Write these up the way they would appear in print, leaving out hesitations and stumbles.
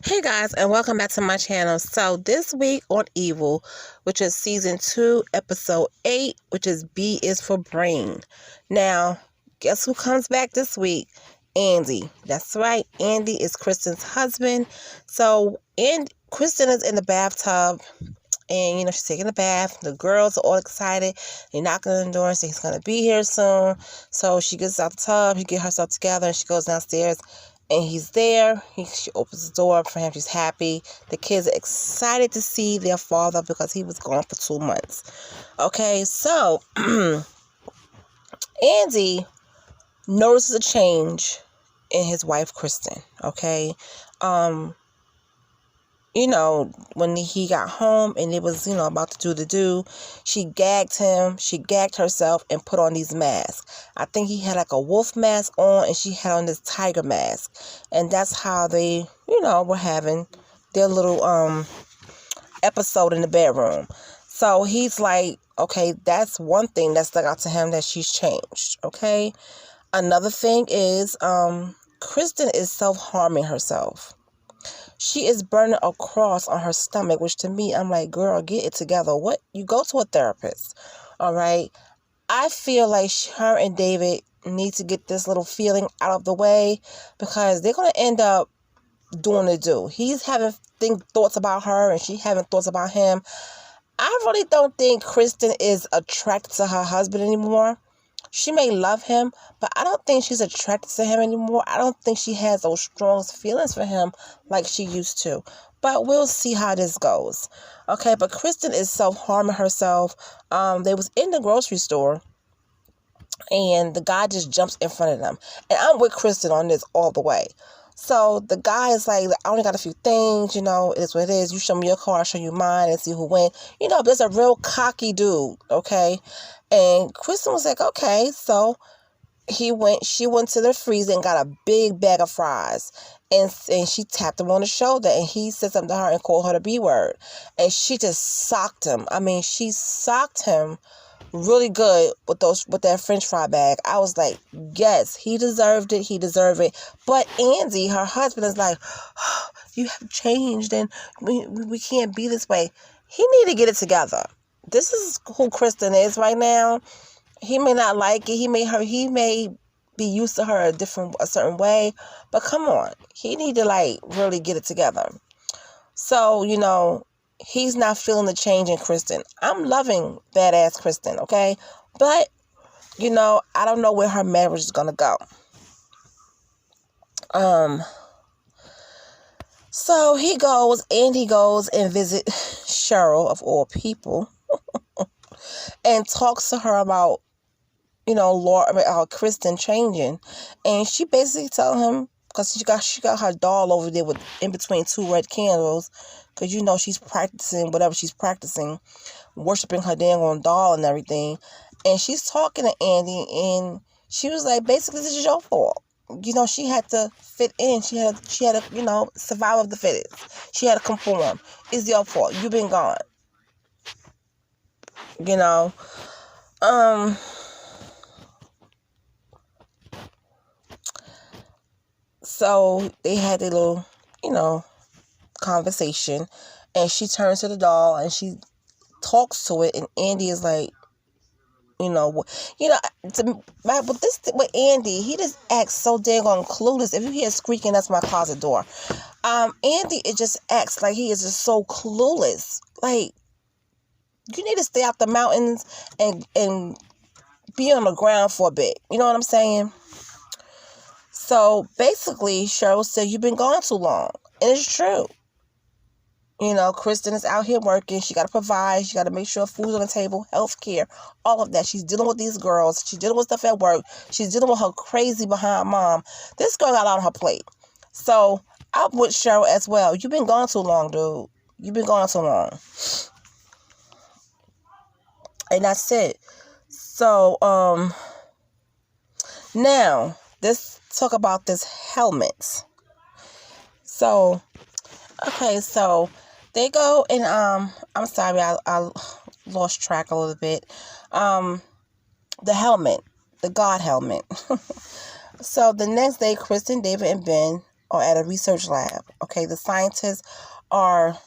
Hey guys, and welcome back to my channel. So this week on Evil, which is season 2, episode 8, which is B is for Brain. Now, guess who comes back this week? Andy. That's right. Andy is Kristen's husband. And Kristen is in the bathtub, and she's taking a bath. The girls are all excited. They're knocking on the door and say he's gonna be here soon. So she gets out the tub, she gets herself together, and she goes downstairs. And he's there. She opens the door for him. She's happy. The kids are excited to see their father because he was gone for 2 months. Okay, so Andy notices a change in his wife, Kristen. Okay, when he got home and it was, about to do, she gagged him, she gagged herself and put on these masks. I think he had like a wolf mask on and she had on this tiger mask. And that's how they, were having their little episode in the bedroom. So he's like, okay, that's one thing that stuck out to him, that she's changed. Okay. Another thing is Kristen is self-harming herself. She is burning a cross on her stomach, which to me, I'm like, girl, get it together. What? You go to a therapist, all right? I feel like her and David need to get this little feeling out of the way because they're going to end up doing the do. He's having thoughts about her and she having thoughts about him. I really don't think Kristen is attracted to her husband anymore. She may love him, but I don't think she's attracted to him anymore. I don't think she has those strong feelings for him like she used to. But we'll see how this goes. Okay, but Kristen is self-harming herself. They was in the grocery store, and the guy just jumps in front of them. And I'm with Kristen on this all the way. So the guy is like, I only got a few things, it is what it is. You show me your car, I'll show you mine, and see who wins. But it's a real cocky dude, okay? And Kristen was like, okay. So she went to the freezer and got a big bag of fries. And she tapped him on the shoulder, and he said something to her and called her the B word. And she just socked him. I mean, she socked him really good with that French fry bag. I was like, yes, he deserved it. He deserved it. But Andy, her husband, is like, oh, you have changed and we can't be this way. He need to get it together. This is who Kristen is right now. He may not like it. He may be used to her a certain way, but come on, he need to really get it together. So, he's not feeling the change in Kristen. I'm loving badass Kristen, okay? But, I don't know where her marriage is going to go. So he goes and visits Cheryl, of all people, and talks to her about, Kristen changing. And she basically tell him, because she got her doll over there in between 2 red candles, because she's practicing whatever she's practicing, worshiping her dang on doll and everything. And she's talking to Andy, and she was like, basically, this is your fault. She had to fit in. She had to, survival of the fittest. She had to conform. It's your fault. You've been gone. So they had a little, conversation, and she turns to the doll and she talks to it, and Andy is like, with Andy, he just acts so dang on clueless. If you hear squeaking, that's my closet door. Andy, it just acts like he is just so clueless. Like, you need to stay out the mountains and be on the ground for a bit. You know what I'm saying? So basically, Cheryl said, you've been gone too long. And it's true. Kristen is out here working. She got to provide. She got to make sure food's on the table, health care, all of that. She's dealing with these girls. She's dealing with stuff at work. She's dealing with her crazy behind mom. This girl got a lot on her plate. So I'm with Cheryl as well. You've been gone too long, dude. You've been gone too long. And that's it. So, now, let's talk about this helmet. So, okay, so they go and, I'm sorry, I lost track a little bit. The helmet, the God helmet. So the next day, Kristen, David, and Ben are at a research lab. Okay, the scientists are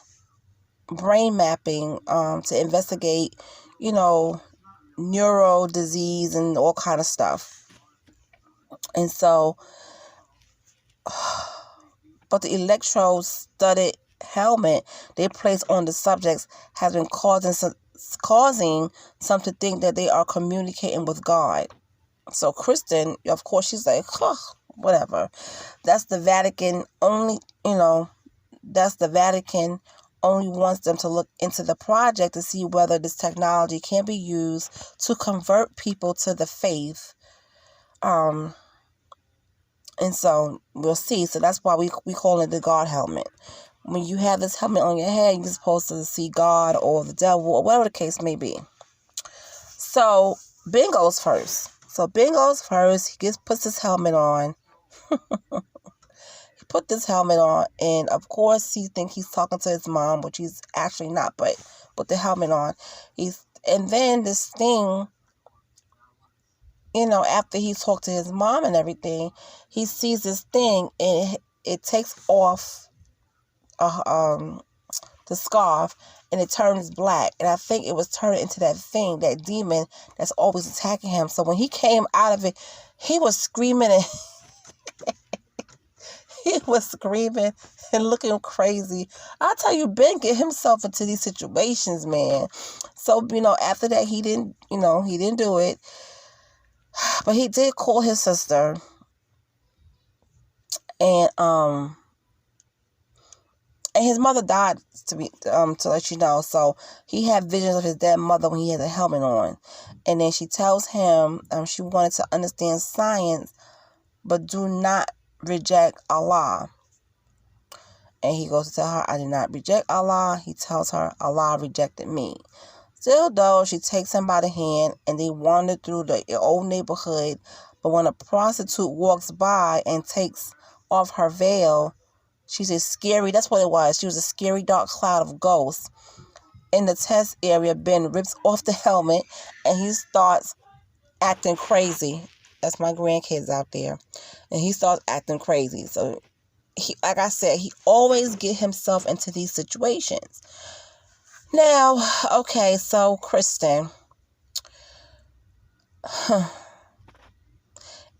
brain mapping to investigate, neuro disease and all kind of stuff. And so, but the electrode-studded helmet they place on the subjects has been causing some to think that they are communicating with God. So Kristen, of course, she's like, whatever. That's the Vatican only, that's the Vatican only wants them to look into the project to see whether this technology can be used to convert people to the faith. And so we'll see. So that's why we call it the God helmet. When you have this helmet on your head, you're supposed to see God or the devil or whatever the case may be. So Ben goes first. He puts his helmet on. He put this helmet on, and of course he thinks he's talking to his mom, which he's actually not, but with the helmet on. And then this thing, after he talked to his mom and everything, he sees this thing, and it takes off the scarf, and it turns black. And I think it was turning into that thing, that demon that's always attacking him. So when he came out of it, he was screaming and he was screaming and looking crazy. I tell you, Ben get himself into these situations, man. So, after that, he didn't do it. But he did call his sister. And his mother died, to let you know. So he had visions of his dead mother when he had the helmet on. And then she tells him she wanted to understand science, but do not reject Allah. And he goes to tell her, I did not reject Allah. He tells her, Allah rejected me. Still though, she takes him by the hand and they wander through the old neighborhood. But when a prostitute walks by and takes off her veil, she's a scary, that's what it was. She was a scary dark cloud of ghosts. In the test area, Ben rips off the helmet and he starts acting crazy. That's my grandkids out there. And he starts acting crazy. So, like I said, he always get himself into these situations. Now, okay, so Kristen.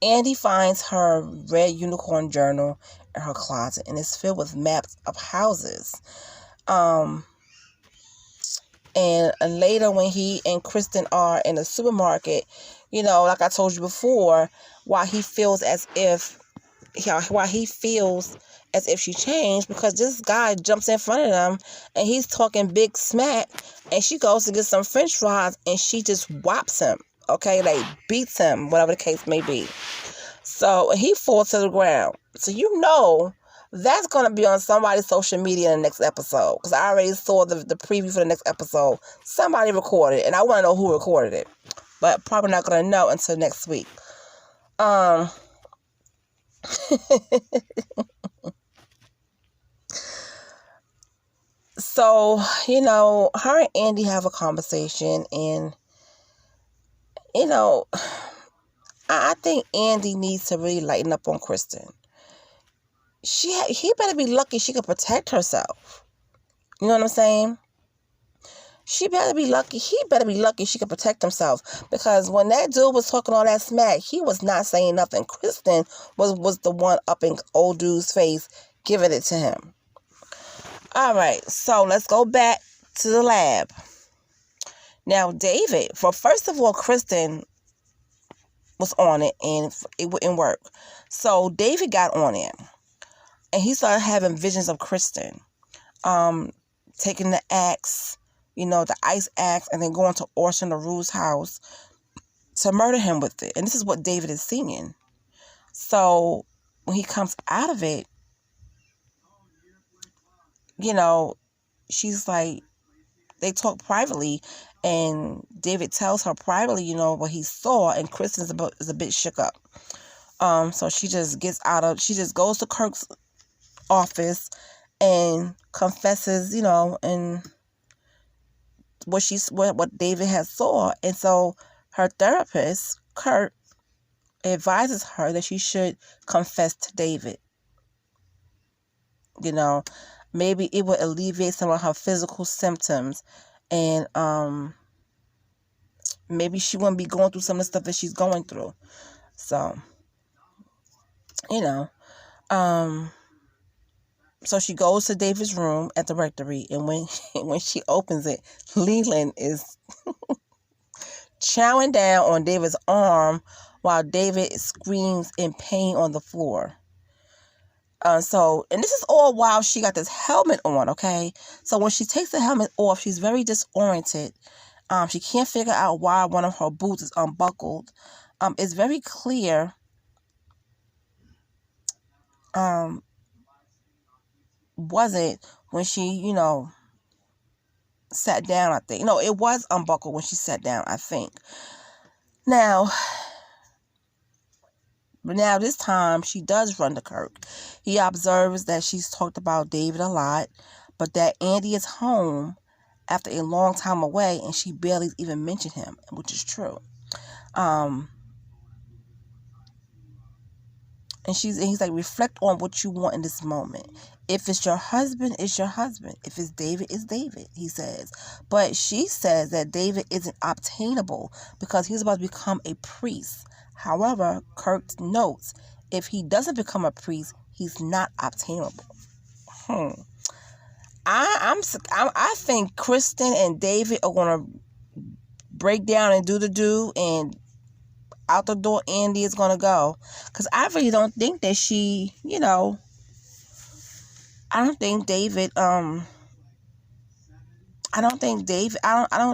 Andy finds her red unicorn journal in her closet, and it's filled with maps of houses. And later when he and Kristen are in the supermarket, like I told you before, why he feels as if she changed, because this guy jumps in front of them and he's talking big smack, and she goes to get some french fries and she just whops him, okay, like beats him, whatever the case may be. So he falls to the ground. So that's going to be on somebody's social media in the next episode, because I already saw the preview for the next episode. Somebody recorded it, and I want to know who recorded it, but probably not going to know until next week. So, her and Andy have a conversation, and, I think Andy needs to really lighten up on Kristen. He better be lucky she could protect herself. You know what I'm saying? She better be lucky. He better be lucky she could protect himself. Because when that dude was talking all that smack, he was not saying nothing. Kristen was the one up in old dude's face, giving it to him. All right, so let's go back to the lab. Now, David, first of all, Kristen was on it and it wouldn't work. So David got on it and he started having visions of Kristen taking the axe, the ice axe, and then going to Orson LaRue's house to murder him with it. And this is what David is seeing. So when he comes out of it, she's like, they talk privately, and David tells her privately, what he saw, and Kristen is a bit shook up. So she just goes to Kirk's office and confesses, and what David has saw. And so her therapist, Kirk, advises her that she should confess to David. You know, maybe it would alleviate some of her physical symptoms, and maybe she wouldn't be going through some of the stuff that she's going through. So, you know, so she goes to David's room at the rectory, and when she opens it, Leland is chowing down on David's arm while David screams in pain on the floor. And this is all while she got this helmet on, okay? So when she takes the helmet off, she's very disoriented. She can't figure out why one of her boots is unbuckled. It's very clear. Wasn't when she, sat down, I think. No, it was unbuckled when she sat down, I think. Now this time, she does run to Kirk. He observes that she's talked about David a lot, but that Andy is home after a long time away, and she barely even mentioned him, which is true. And he's like, reflect on what you want in this moment. If it's your husband, it's your husband. If it's David, it's David, he says. But she says that David isn't obtainable because he's about to become a priest. However, Kirk notes, if he doesn't become a priest, he's not obtainable. I think Kristen and David are going to break down and do, and out the door Andy is going to go. Because I really don't think that she, I don't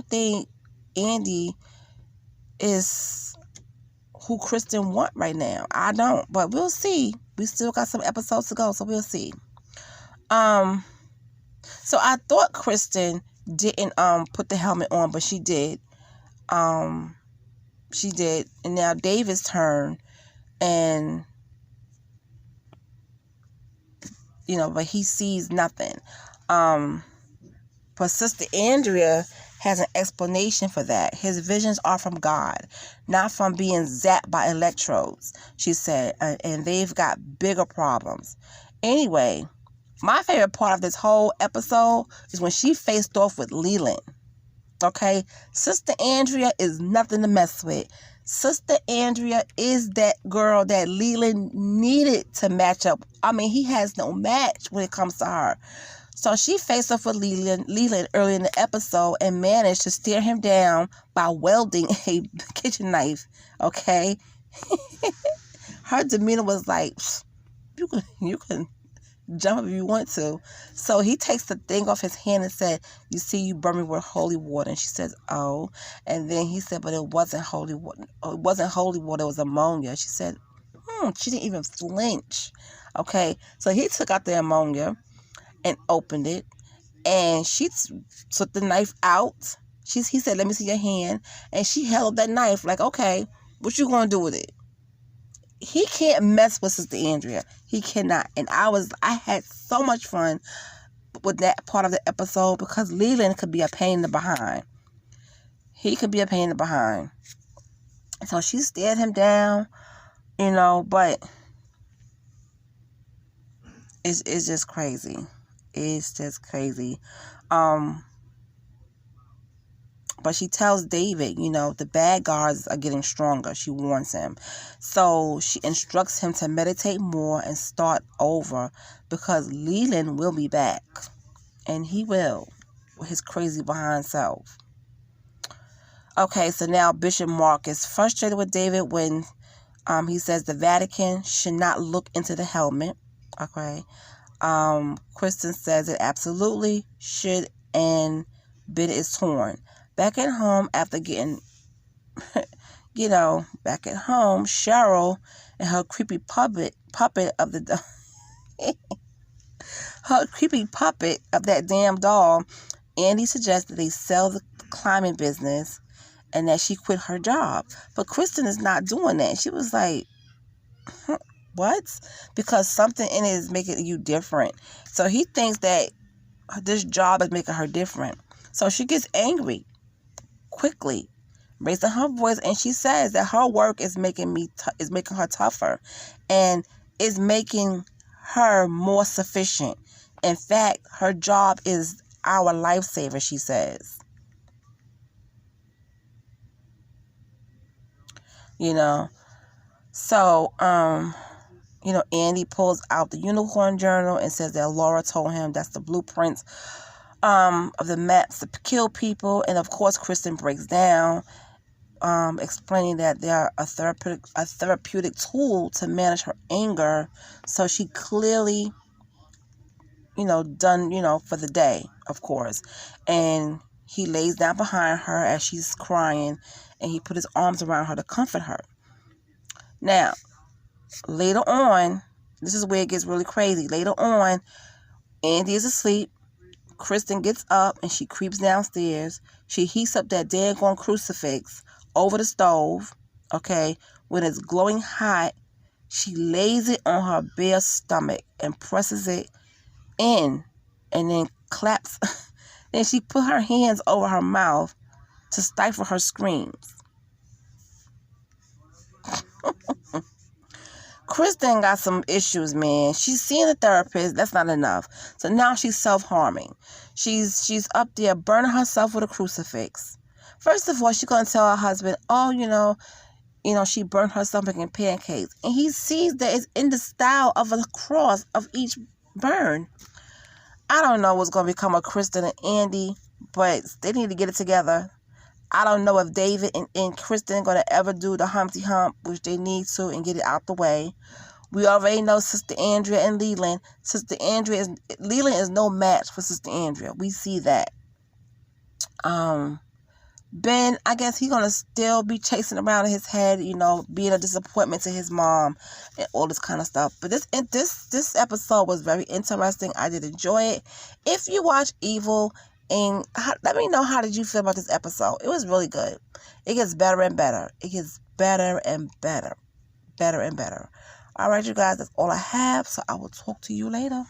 think Andy is who Kristen want right now. I don't, but we'll see. We still got some episodes to go, so we'll see. So I thought Kristen didn't put the helmet on, but she did. She did. And now David's turn, and but he sees nothing. But Sister Andrea has an explanation for that. His visions are from God, not from being zapped by electrodes, she said, and they've got bigger problems. Anyway, my favorite part of this whole episode is when she faced off with Leland. Okay? Sister Andrea is nothing to mess with. Sister Andrea is that girl that Leland needed to match up. I mean, he has no match when it comes to her. So she faced off with Leland early in the episode and managed to stare him down by welding a kitchen knife. Okay? Her demeanor was like, you can jump if you want to. So he takes the thing off his hand and said, you see, you burn me with holy water. And she says, oh. And then he said, but it wasn't holy water. It wasn't holy water. It was ammonia. She said, she didn't even flinch. Okay. So he took out the ammonia and opened it. And she took the knife out. He said, let me see your hand. And she held that knife like, okay, what you going to do with it? He can't mess with Sister Andrea. He cannot. And I had so much fun with that part of the episode because Leland could be a pain in the behind. He could be a pain in the behind. So she stared him down, but it's just crazy. It's just crazy. But she tells David, the bad guys are getting stronger. She warns him. So she instructs him to meditate more and start over because Leland will be back. And he will, with his crazy behind self. Okay, so now Bishop Mark is frustrated with David when he says the Vatican should not look into the helmet. Okay. Kristen says it absolutely should, and bid is torn. Back at home, after getting, back at home, Cheryl and her creepy puppet of the her creepy puppet of that damn doll, Andy suggests that they sell the climbing business and that she quit her job. But Kristen is not doing that. She was like, what? Because something in it is making you different. So he thinks that this job is making her different. So she gets angry quickly, raising her voice, and she says that her work is making her tougher, and is making her more sufficient. In fact, her job is our lifesaver, she says. You know, so, Andy pulls out the unicorn journal and says that Laura told him that's the blueprints of the maps to kill people. And of course, Kristen breaks down, explaining that they are a therapeutic tool to manage her anger. So she clearly, done, for the day, of course. And he lays down behind her as she's crying, and he put his arms around her to comfort her. Now, later on, this is where it gets really crazy. Later on, Andy is asleep. Kristen gets up and she creeps downstairs. She heats up that daggone crucifix over the stove, okay? When it's glowing hot, she lays it on her bare stomach and presses it in and then claps. Then she put her hands over her mouth to stifle her screams. Kristen got some issues, man. She's seeing a therapist. That's not enough. So now she's self-harming. She's up there burning herself with a crucifix. First of all, she's going to tell her husband, she burned herself making pancakes. And he sees that it's in the style of a cross of each burn. I don't know what's going to become of Kristen and Andy, but they need to get it together. I don't know if David and Kristen are going to ever do the Humpty Hump, which they need to, and get it out the way. We already know Sister Andrea and Leland. Leland is no match for Sister Andrea. We see that. Ben, I guess he's going to still be chasing around in his head, being a disappointment to his mom and all this kind of stuff. But this episode was very interesting. I did enjoy it. If you watch Evil, and let me know, how did you feel about this episode? It was really good. It gets better and better. It gets better and better. Better and better. All right, you guys, that's all I have. So I will talk to you later.